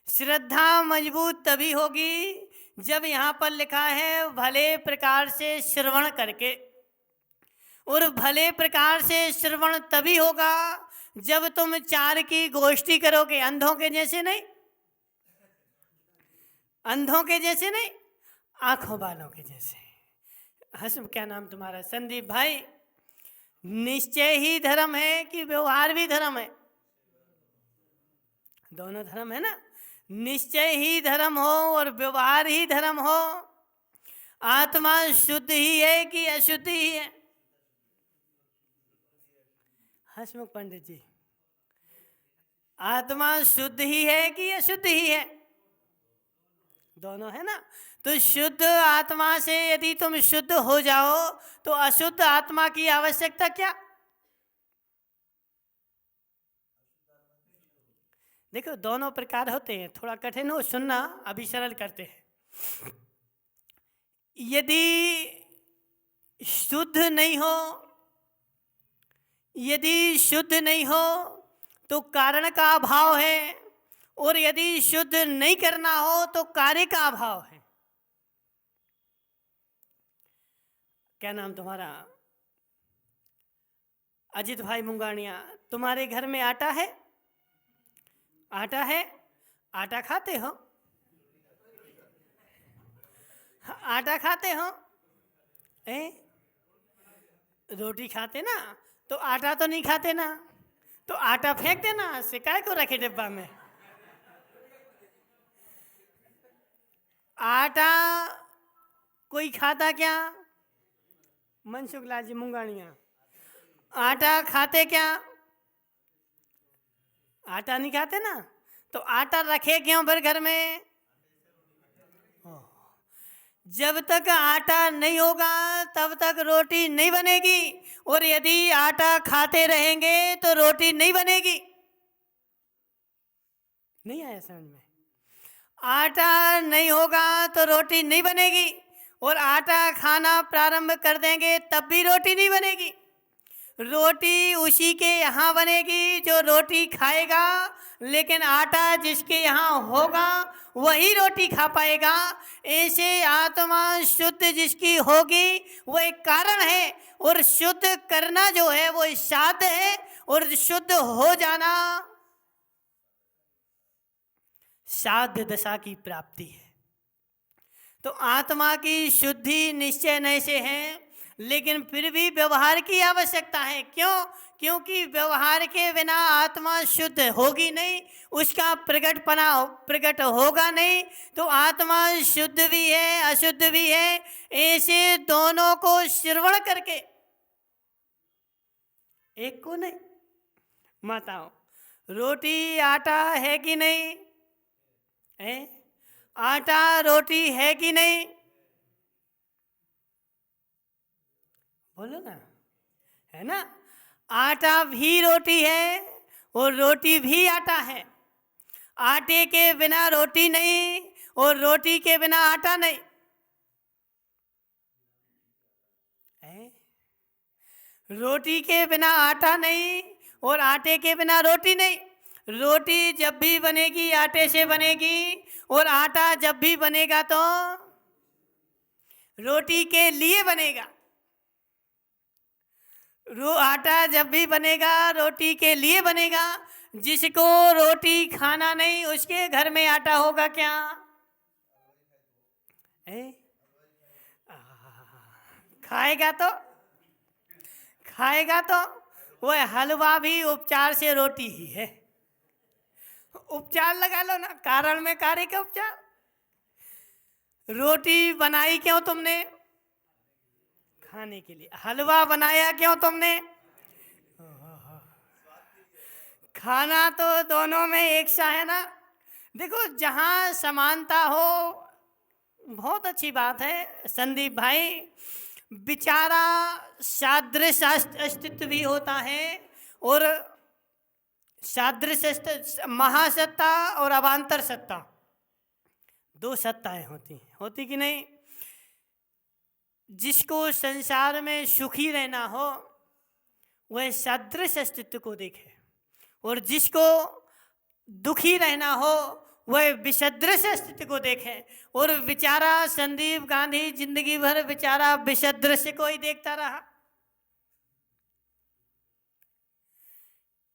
[SPEAKER 1] श्रद्धा मजबूत तभी होगी जब यहाँ पर लिखा है भले प्रकार से श्रवण करके। और भले प्रकार से श्रवण तभी होगा जब तुम चार की गोष्ठी करोगे। अंधों के जैसे नहीं, अंधों के जैसे नहीं, आंखों वालों के जैसे। हसम, क्या नाम तुम्हारा? संदीप भाई, निश्चय ही धर्म है कि व्यवहार भी धर्म है? दोनों धर्म है ना। निश्चय ही धर्म हो और व्यवहार ही धर्म हो। आत्मा शुद्ध ही है कि अशुद्ध ही है? हसमुख पंडित जी, आत्मा शुद्ध ही है कि अशुद्ध ही है? दोनों है ना। तो शुद्ध आत्मा से यदि तुम शुद्ध हो जाओ तो अशुद्ध आत्मा की आवश्यकता क्या? देखो दोनों प्रकार होते हैं, थोड़ा कठिन हो सुनना, अभी सरल करते हैं। यदि शुद्ध नहीं हो, यदि शुद्ध नहीं हो तो कारण का अभाव है, और यदि शुद्ध नहीं करना हो तो कार्य का अभाव है। क्या नाम तुम्हारा? अजित भाई मुंगानिया, तुम्हारे घर में आटा है? आटा है? आटा खाते हो? आटा खाते हो? रोटी खाते ना, तो आटा तो नहीं खाते ना। तो आटा फेंक देना, सिकाय को रखे डिब्बा में। आटा कोई खाता क्या? मनसुख लाल जी मुंगानिया, आटा खाते क्या? आटा नहीं खाते ना। तो आटा रखे क्यों फिर घर में? जब तक आटा नहीं होगा तब तक रोटी नहीं बनेगी, और यदि आटा खाते रहेंगे तो रोटी नहीं बनेगी। नहीं आया समझ में? आटा नहीं होगा तो रोटी नहीं बनेगी, और आटा खाना प्रारंभ कर देंगे तब भी रोटी नहीं बनेगी। रोटी उसी के यहाँ बनेगी जो रोटी खाएगा, लेकिन आटा जिसके यहाँ होगा वही रोटी खा पाएगा। ऐसे आत्मा शुद्ध जिसकी होगी वो एक कारण है, और शुद्ध करना जो है वो साध है, और शुद्ध हो जाना साध दशा की प्राप्ति है। तो आत्मा की शुद्धि निश्चय नहीं से है, लेकिन फिर भी व्यवहार की आवश्यकता है। क्यों? क्योंकि व्यवहार के बिना आत्मा शुद्ध होगी नहीं, उसका प्रकट होगा नहीं। तो आत्मा शुद्ध भी है, अशुद्ध भी है, ऐसे दोनों को श्रवण करके एक को नहीं। माताओं, रोटी आटा है कि नहीं है? आटा रोटी है कि नहीं? बोलो ना, है ना? आटा भी रोटी है और रोटी भी आटा है। आटे के बिना रोटी नहीं और रोटी के बिना आटा नहीं है? रोटी के बिना आटा नहीं और आटे के बिना रोटी नहीं। रोटी जब भी बनेगी आटे से बनेगी, और आटा जब भी बनेगा तो रोटी के लिए बनेगा। आटा जब भी बनेगा रोटी के लिए बनेगा। जिसको रोटी खाना नहीं उसके घर में आटा होगा क्या? खाएगा तो वह हलवा भी उपचार से रोटी ही है। उपचार लगा लो ना, कारण में कार्य का उपचार। रोटी बनाई क्यों तुमने? खाने के लिए। हलवा बनाया क्यों तुमने? खाना तो दोनों में एक सा है ना। देखो, जहाँ समानता हो बहुत अच्छी बात है संदीप भाई। विचारा सादृश अस्तित्व भी होता है, और सादृश महासत्ता और अवान्तर सत्ता, दो सत्ताएं होती कि नहीं? जिसको संसार में सुखी रहना हो वह सादृश अस्तित्व को देखे, और जिसको दुखी रहना हो वह विसदृश अस्तित्व को देखे। और बेचारा संदीप गांधी जिंदगी भर बेचारा विसदृश को ही देखता रहा।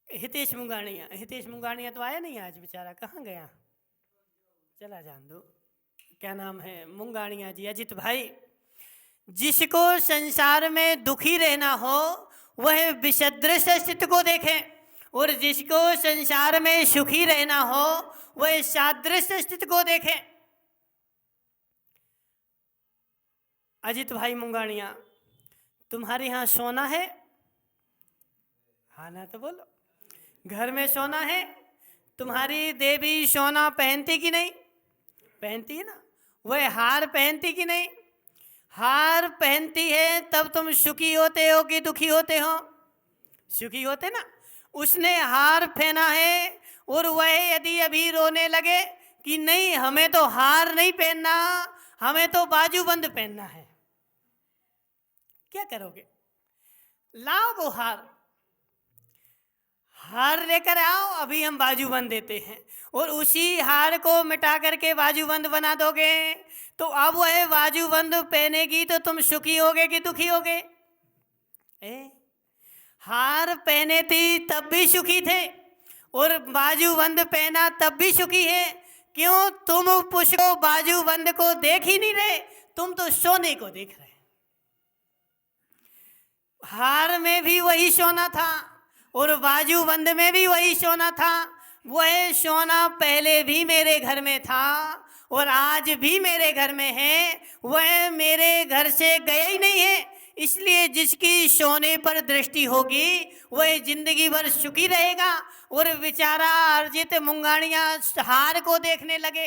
[SPEAKER 1] हितेश मुंगानिया तो आया नहीं आज, बेचारा कहाँ गया? चला जान दो। क्या नाम है? मुंगानिया जी, अजित भाई। जिसको संसार में दुखी रहना हो वह विसदृश अस्तित्व को देखे, और जिसको संसार में सुखी रहना हो वह सादृश अस्तित्व को देखे। अजित भाई मुंगानिया, तुम्हारे यहाँ सोना है? हाँ ना, तो बोलो। घर में सोना है? तुम्हारी देवी सोना पहनती कि नहीं? पहनती है ना। वह हार पहनती कि नहीं? हार पहनती है, तब तुम सुखी होते हो कि दुखी होते हो? सुखी होते ना। उसने हार पहना है, और वह यदि अभी रोने लगे कि नहीं हमें तो हार नहीं पहनना, हमें तो बाजूबंद पहनना है, क्या करोगे? लाओ वो हार लेकर आओ, अभी हम बाजूबंद देते हैं। और उसी हार को मिटा करके बाजूबंद बना दोगे, तो अब वह बाजूबंद पहनेगी तो तुम सुखी होगे कि दुखी होगे? हार पहने थी तब भी सुखी थे, और बाजूबंद पहना तब भी सुखी है। क्यों? तुम पुष्को बाजूबंद को देख ही नहीं रहे, तुम तो सोने को देख रहे। हार में भी वही सोना था और बाजूबंद में भी वही सोना था। वह सोना पहले भी मेरे घर में था और आज भी मेरे घर में है, वह मेरे घर से गया ही नहीं है। इसलिए जिसकी सोने पर दृष्टि होगी वह जिंदगी भर सुखी रहेगा। और बेचारा अर्जित मुंगानिया हार को देखने लगे।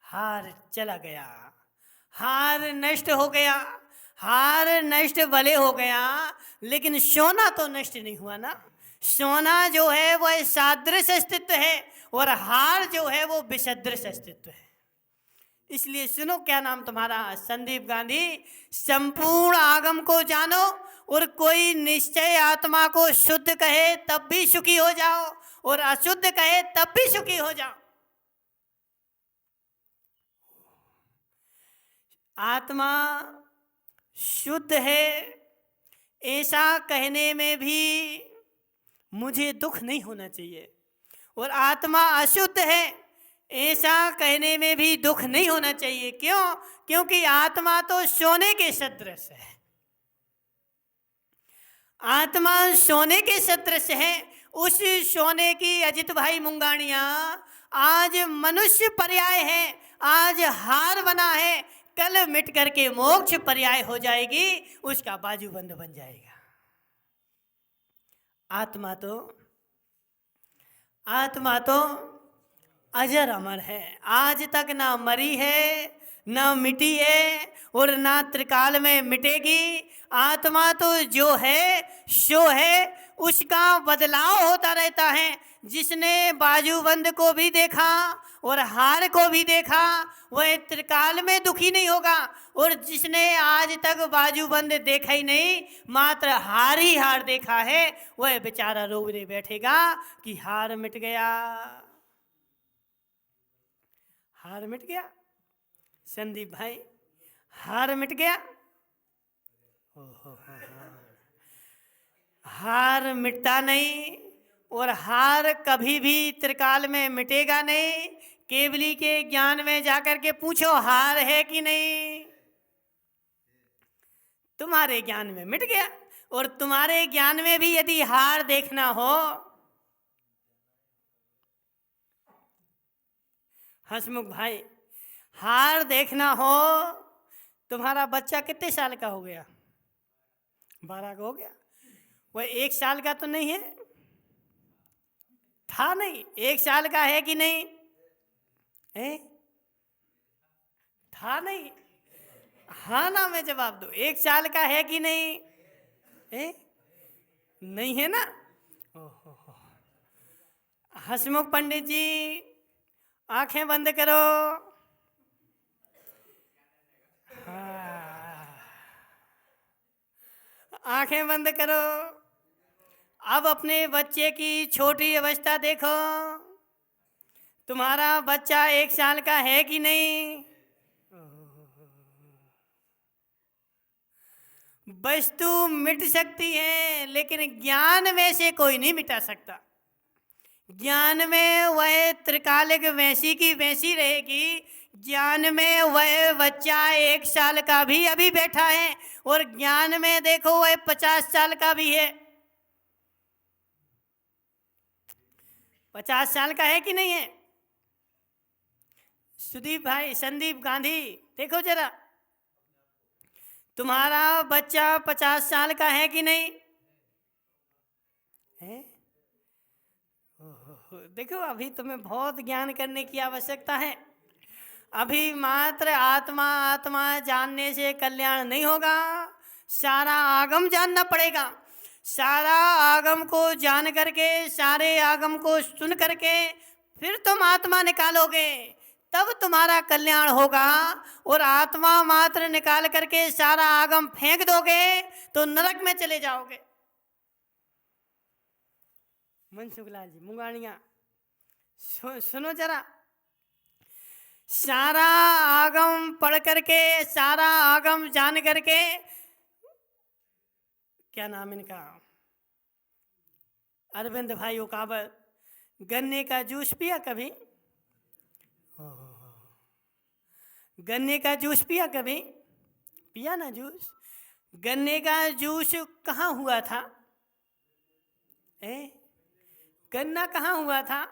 [SPEAKER 1] हार चला गया, हार नष्ट हो गया, हार नष्ट भले हो गया, लेकिन सोना तो नष्ट नहीं हुआ ना। सोना जो है वह सादृश अस्तित्व है और हार जो है वो विसदृश अस्तित्व है। इसलिए सुनो, क्या नाम तुम्हारा? संदीप गांधी। संपूर्ण आगम को जानो और कोई निश्चय आत्मा को शुद्ध कहे तब भी सुखी हो जाओ, और अशुद्ध कहे तब भी सुखी हो जाओ। आत्मा शुद्ध है ऐसा कहने में भी मुझे दुख नहीं होना चाहिए, और आत्मा अशुद्ध है ऐसा कहने में भी दुख नहीं होना चाहिए। क्यों? क्योंकि आत्मा तो सोने के सदृश है। आत्मा सोने के सदृश है। उस सोने की अजित भाई मुंगानिया आज मनुष्य पर्याय है, आज हार बना है, कल मिट करके मोक्ष पर्याय हो जाएगी, उसका बाजूबंद बन जाएगा। आत्मा तो अजर अमर है, आज तक ना मरी है ना मिटी है और ना त्रिकाल में मिटेगी। आत्मा तो जो है सो है, उसका बदलाव होता रहता है। जिसने बाजूबंद को भी देखा और हार को भी देखा वह त्रिकाल में दुखी नहीं होगा, और जिसने आज तक बाजूबंद देखा ही नहीं, मात्र हार ही हार देखा है, वह बेचारा रोने बैठेगा कि हार मिट गया, हार मिट गया। संदीप भाई, हार मिट गया। हार मिटता नहीं, और हार कभी भी त्रिकाल में मिटेगा नहीं। केवली के ज्ञान में जाकर के पूछो हार है कि नहीं, तुम्हारे ज्ञान में मिट गया। और तुम्हारे ज्ञान में भी यदि हार देखना हो, हंसमुख भाई, हार देखना हो, तुम्हारा बच्चा कितने साल का हो गया? 12 का हो गया। वह 1 साल का तो नहीं है, था नहीं, 1 साल का है कि नहीं है? था नहीं? हाँ ना में जवाब दो, 1 साल का है कि नहीं है? नहीं है ना? ओहो, हंसमुख पंडित जी आंखें बंद करो। आंखें बंद करो। अब अपने बच्चे की छोटी अवस्था देखो। तुम्हारा बच्चा 1 साल का है कि नहीं? वस्तु मिट सकती है, लेकिन ज्ञान में से कोई नहीं मिटा सकता। ज्ञान में वह त्रिकालिक वैसी की वैसी रहेगी। ज्ञान में वह बच्चा 1 साल का भी अभी बैठा है, और ज्ञान में देखो वह 50 साल का भी है। 50 साल का है कि नहीं है? सुदीप भाई, संदीप गांधी, देखो जरा, तुम्हारा बच्चा 50 साल का है कि नहीं है? देखो, अभी तुम्हें बहुत ज्ञान करने की आवश्यकता है। अभी मात्र आत्मा आत्मा जानने से कल्याण नहीं होगा, सारा आगम जानना पड़ेगा। सारा आगम को जान करके, सारे आगम को सुन करके फिर तुम आत्मा निकालोगे, तब तुम्हारा कल्याण होगा। और आत्मा मात्र निकाल करके सारा आगम फेंक दोगे तो नरक में चले जाओगे। मनसुखलाल जी मुंगानिया, सुनो जरा, सारा आगम पढ़ करके, सारा आगम जान करके, क्या नाम इनका, अरविंद भाई उकाबर, गन्ने का जूस पिया कभी? गन्ने का जूस पिया कभी? पिया ना जूस? गन्ने का जूस कहाँ हुआ था? गन्ना कहाँ हुआ था?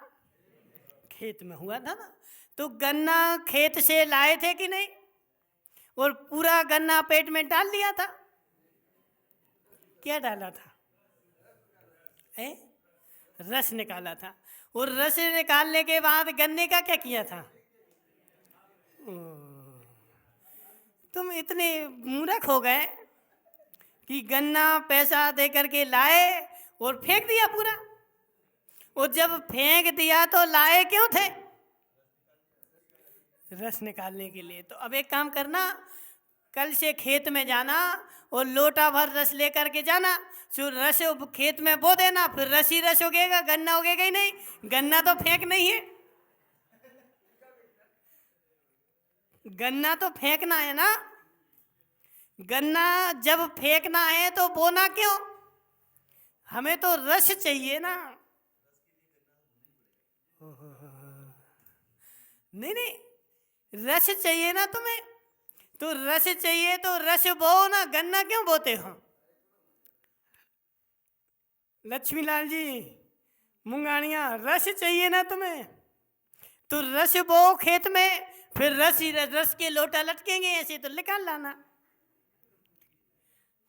[SPEAKER 1] खेत में हुआ था ना। तो गन्ना खेत से लाए थे कि नहीं? और पूरा गन्ना पेट में डाल लिया था? क्या डाला था? रस निकाला था। और रस निकालने के बाद गन्ने का क्या किया था? तुम इतने मूर्ख हो गए कि गन्ना पैसा दे करके लाए और फेंक दिया पूरा। और जब फेंक दिया तो लाए क्यों थे? रस निकालने के लिए। तो अब एक काम करना, कल से खेत में जाना और लोटा भर रस लेकर के जाना, जो रस खेत में बो देना, फिर रस ही रस उगेगा, गन्ना उगेगा ही नहीं। गन्ना तो फेंक नहीं है, गन्ना तो फेंकना है ना। गन्ना जब फेंकना है तो बोना क्यों? हमें तो रस चाहिए ना। नहीं नहीं, रस चाहिए ना तुम्हें, तो रस चाहिए तो रस बो ना, गन्ना क्यों बोते हो? लक्ष्मीलाल जी मुंगानिया, रस चाहिए ना तुम्हें, तो रस बो खेत में, फिर रस ही रस के लोटा लटकेंगे ऐसे, तो निकाल लाना,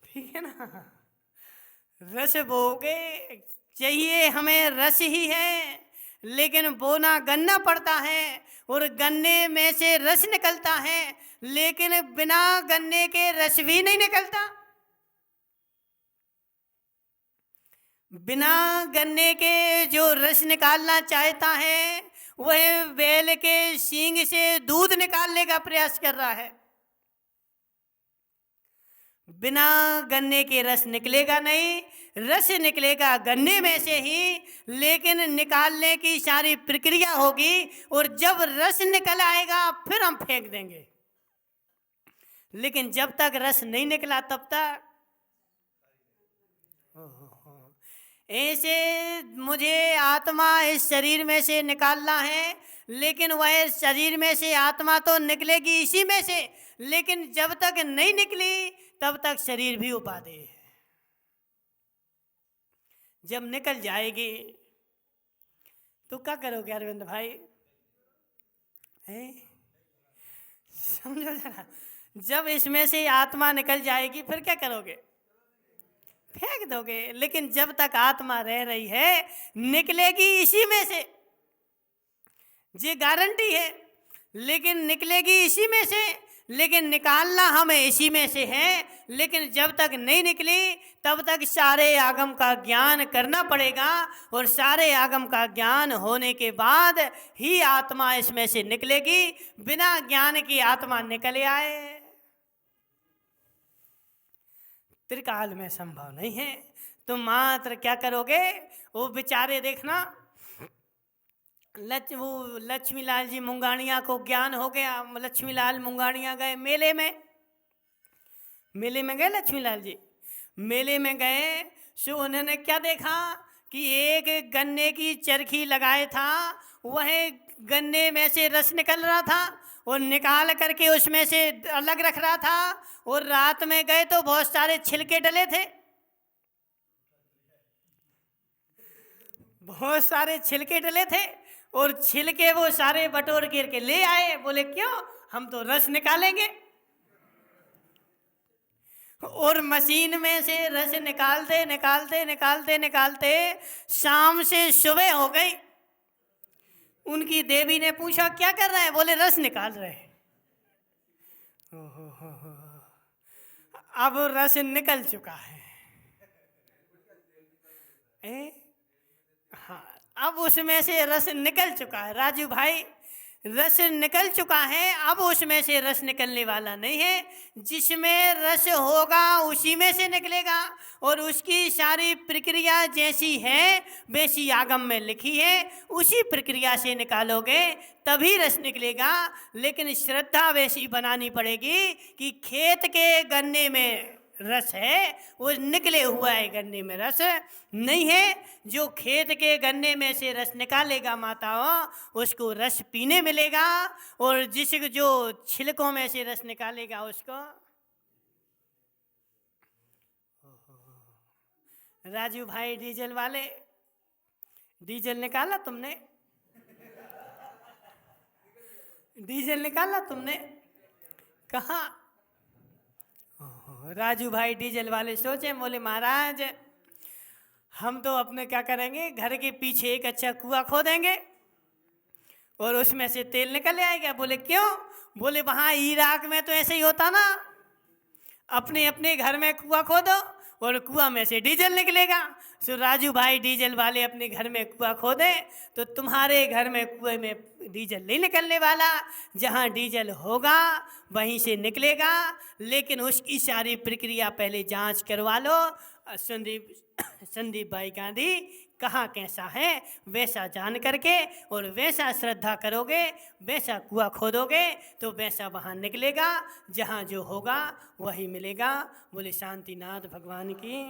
[SPEAKER 1] ठीक है ना। रस बोगे, चाहिए हमें रस ही है, लेकिन बोना गन्ना पड़ता है और गन्ने में से रस निकलता है, लेकिन बिना गन्ने के रस भी नहीं निकलता। बिना गन्ने के जो रस निकालना चाहता है वह बैल के सींग से दूध निकालने का प्रयास कर रहा है। बिना गन्ने के रस निकलेगा नहीं, रस निकलेगा गन्ने में से ही, लेकिन निकालने की सारी प्रक्रिया होगी, और जब रस निकल आएगा फिर हम फेंक देंगे। लेकिन जब तक रस नहीं निकला तब तक ऐसे मुझे आत्मा इस शरीर में से निकालना है, लेकिन वह शरीर में से आत्मा तो निकलेगी इसी में से, लेकिन जब तक नहीं निकली तब तक शरीर भी उपादेय है। जब निकल जाएगी तो क्या करोगे अरविंद भाई? समझो जरा, जब इसमें से आत्मा निकल जाएगी फिर क्या करोगे? फेंक दोगे। लेकिन जब तक आत्मा रह रही है निकलेगी इसी में से, ये गारंटी है। लेकिन निकलेगी इसी में से, लेकिन निकालना हमें इसी में से है। लेकिन जब तक नहीं निकली तब तक सारे आगम का ज्ञान करना पड़ेगा, और सारे आगम का ज्ञान होने के बाद ही आत्मा इसमें से निकलेगी। बिना ज्ञान की आत्मा निकल आए त्रिकाल में संभव नहीं है। तुम मात्र क्या करोगे? वो बेचारे देखना, वो लक्ष्मीलाल जी मुंगानिया को ज्ञान हो गया। लक्ष्मीलाल मुंगानिया गए मेले में गए लक्ष्मीलाल जी मेले में गए, सो उन्होंने क्या देखा कि एक गन्ने की चरखी लगाए था, वह गन्ने में से रस निकल रहा था और निकाल करके उसमें से अलग रख रहा था। और रात में गए तो बहुत सारे छिलके डले थे, बहुत सारे छिलके डले थे, और छिलके वो सारे बटोर के ले आए। बोले क्यों? हम तो रस निकालेंगे। और मशीन में से रस निकालते निकालते निकालते निकालते शाम से सुबह हो गई। उनकी देवी ने पूछा क्या कर रहे हैं? बोले रस निकाल रहे हैं। अब रस निकल चुका है। हाँ, अब उसमें से रस निकल चुका है राजू भाई, रस निकल चुका है। अब उसमें से रस निकलने वाला नहीं है। जिसमें रस होगा उसी में से निकलेगा, और उसकी सारी प्रक्रिया जैसी है वैसी आगम में लिखी है, उसी प्रक्रिया से निकालोगे तभी रस निकलेगा। लेकिन श्रद्धा वैसी बनानी पड़ेगी कि खेत के गन्ने में रस है, वो निकले हुआ है गन्ने में रस नहीं है। जो खेत के गन्ने में से रस निकालेगा माताओं, उसको रस पीने मिलेगा, और जो छिलकों में से रस निकालेगा उसको। राजू भाई डीजल वाले, डीजल निकाला तुमने? डीजल निकाला तुमने? कहाँ? राजू भाई डीजल वाले सोचे, बोले महाराज हम तो अपने क्या करेंगे, घर के पीछे एक अच्छा कुआं खोदेंगे और उसमें से तेल निकल आएगा। बोले क्यों? बोले वहाँ इराक में तो ऐसे ही होता ना, अपने अपने घर में कुआं खोदो और कुआं में से डीजल निकलेगा। सो राजू भाई डीजल वाले अपने घर में कुआं खोदें तो तुम्हारे घर में कुएं में डीजल नहीं निकलने वाला। जहाँ डीजल होगा वहीं से निकलेगा, लेकिन उसकी सारी प्रक्रिया पहले जांच करवा लो। संदीप भाई गांधी कहाँ कैसा है वैसा जान करके और वैसा श्रद्धा करोगे, वैसा कुआं खोदोगे तो वैसा वहाँ निकलेगा। जहाँ जो होगा वही मिलेगा। बोले शांतिनाथ भगवान की।